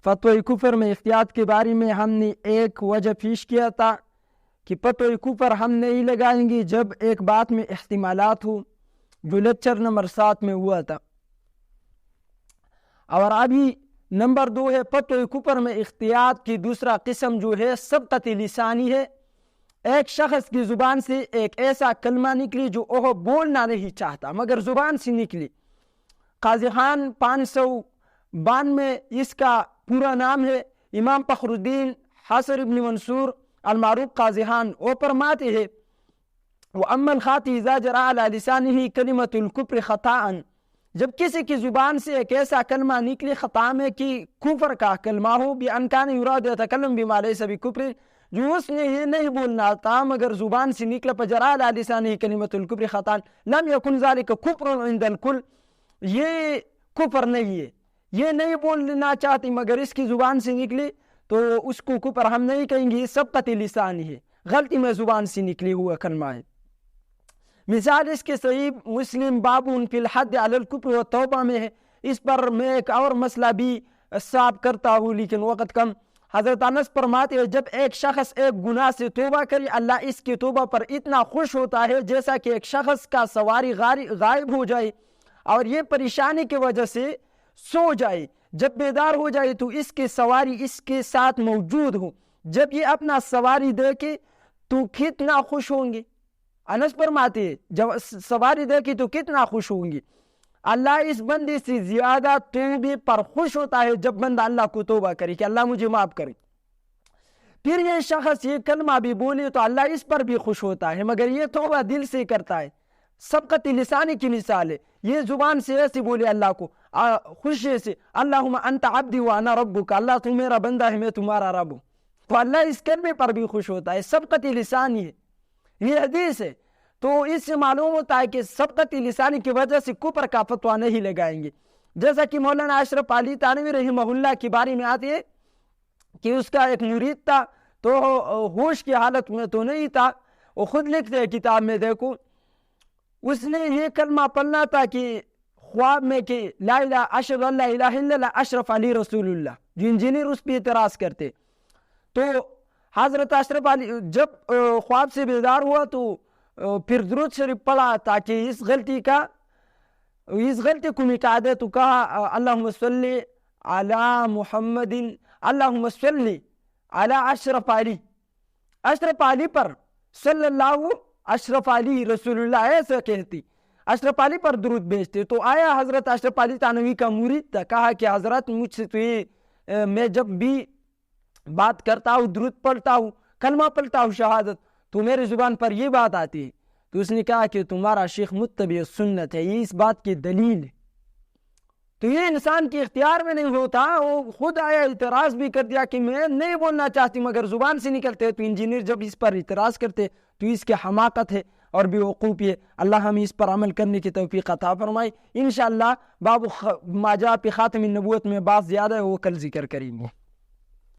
فتوی کفر میں احتیاط کے بارے میں ہم نے ایک وجہ پیش کیا تھا کہ فتوی کفر ہم نہیں لگائیں گے جب ایک بات میں احتمالات ہو، جو لیکچر نمبر 7 میں ہوا تھا. اور ابھی نمبر 2 ہے فتوی کفر میں احتیاط کی دوسرا قسم جو ہے سبقت لسانی ہے. ایک شخص کی زبان سے ایک ایسا کلمہ نکلی جو وہ بولنا نہیں چاہتا مگر زبان سے نکلی. قاضی خان 592 اس کا پورا نام ہے، امام فخر الدین حسن ابن منصور المعروف قاضی خان. وہ فرماتے ہیں وَأَمَّا الْخَاطِئُ إِذَا جَرَى عَلَى لِسَانِهِ كَلِمَةُ الْكُفْرِ خَطَأً، جب کسی کی زبان سے ایک ایسا کلمہ نکلے خطا میں کہ کفر کا کلمہ ہو، بِأَنْ كَانَ يُرَادُ يَتَكَلَّمُ بِمَا لَيْسَ بِكُفْرٍ، جو اس نے یہ نہیں بولنا تھا مگر زبان سے نکلا فَجَرَى عَلَى لِسَانِهِ كَلِمَةُ الْكُفْرِ خَطَأً لَمْ يَكُنْ ذَلِكَ كُفْرٌ عِنْدَ الْكُلِّ، یہ کفر نہیں ہے، یہ نہیں بولنا چاہتی مگر اس کی زبان سے نکلی تو اس کو کفر ہم نہیں کہیں گے، سبقت لسانی ہے، غلطی میں زبان سے نکلی ہوا کلمہ ہے. مثال اس کے صحیح مسلم بابٌ فی الحد علی الکفر و توبہ میں ہے. اس پر میں ایک اور مسئلہ بھی صاف کرتا ہوں لیکن وقت کم. حضرت انس فرماتے ہیں جب ایک شخص ایک گناہ سے توبہ کرے اللہ اس کی توبہ پر اتنا خوش ہوتا ہے جیسا کہ ایک شخص کا سواری غائب ہو جائے اور یہ پریشانی کی وجہ سے سو جائے، جب بیدار ہو جائے تو اس کی سواری اس کے ساتھ موجود ہو، جب یہ اپنا سواری دیکھے تو کتنا خوش ہوں گے. انس فرماتے ہیں جب سواری دیکھی تو کتنا خوش ہوں گے. اللہ اس بندے سے زیادہ توبے پر خوش ہوتا ہے جب بندہ اللہ کو توبہ کرے کہ اللہ مجھے معاف کرے. پھر یہ شخص یہ کلمہ بھی بولے تو اللہ اس پر بھی خوش ہوتا ہے مگر یہ توبہ دل سے کرتا ہے. سبقت لسانی کی مثال ہے، یہ زبان سے ایسے بولے اللہ کو خوشی سے اللہم انت عبدی وانا ربک، اللہ تو میرا بندہ ہے میں تمہارا رب ہوں، تو اللہ اس کلمے پر بھی خوش ہوتا ہے. سبقت لسانی ہے، یہ حدیث ہے. تو اس سے معلوم ہوتا ہے کہ سبقت لسانی کی وجہ سے کفر کا فتویٰ نہیں لگائیں گے. جیسا کہ مولانا اشرف علی تھانوی رحمہ اللہ کے بارے میں آتی ہے کہ اس کا ایک مرید تھا تو ہوش کی حالت میں تو نہیں تھا، وہ خود لکھتے ہیں کتاب میں، دیکھو اس نے یہ کلمہ پڑھنا تھا کہ خواب میں کہ لا الہ اشہد ان لا الہ الا اللہ اشرف علی رسول اللہ، جو انجینئر اس پہ اعتراض کرتے. تو حضرت اشرف علی جب خواب سے بیدار ہوا تو پھر درود شریف پڑھا تاکہ اس غلطی کو مٹا دے. تو کہا اللہم صلی علی محمد، اللہم صلی علی اشرف علی، اشرف علی پر صلی اللہ، اشرف علی رسول اللہ ایسا کہتی، اشرف علی پر درود بھیجتے. تو آیا حضرت اشرف علی تھانوی کا مرید تھا، کہا کہ حضرت مجھ سے تو یہ میں جب بھی بات کرتا ہوں درود پڑھتا ہوں کلمہ پڑھتا ہوں شہادت تو میرے زبان پر یہ بات آتی ہے. تو اس نے کہا کہ تمہارا شیخ متبع سنت ہے، یہ اس بات کی دلیل ہے. تو یہ انسان کے اختیار میں نہیں ہوتا، وہ خود آیا اعتراض بھی کر دیا کہ میں نہیں بولنا چاہتی مگر زبان سے نکلتے. تو انجینئر جب اس پر اعتراض کرتے تو اس کی حماقت ہے اور بے وقوفی ہے. اللہ ہمیں اس پر عمل کرنے کی توفیق عطا فرمائے. انشاءاللہ باب ما جاء فی خاتم النبوت میں بات زیادہ ہے، وہ کل ذکر کریں گے.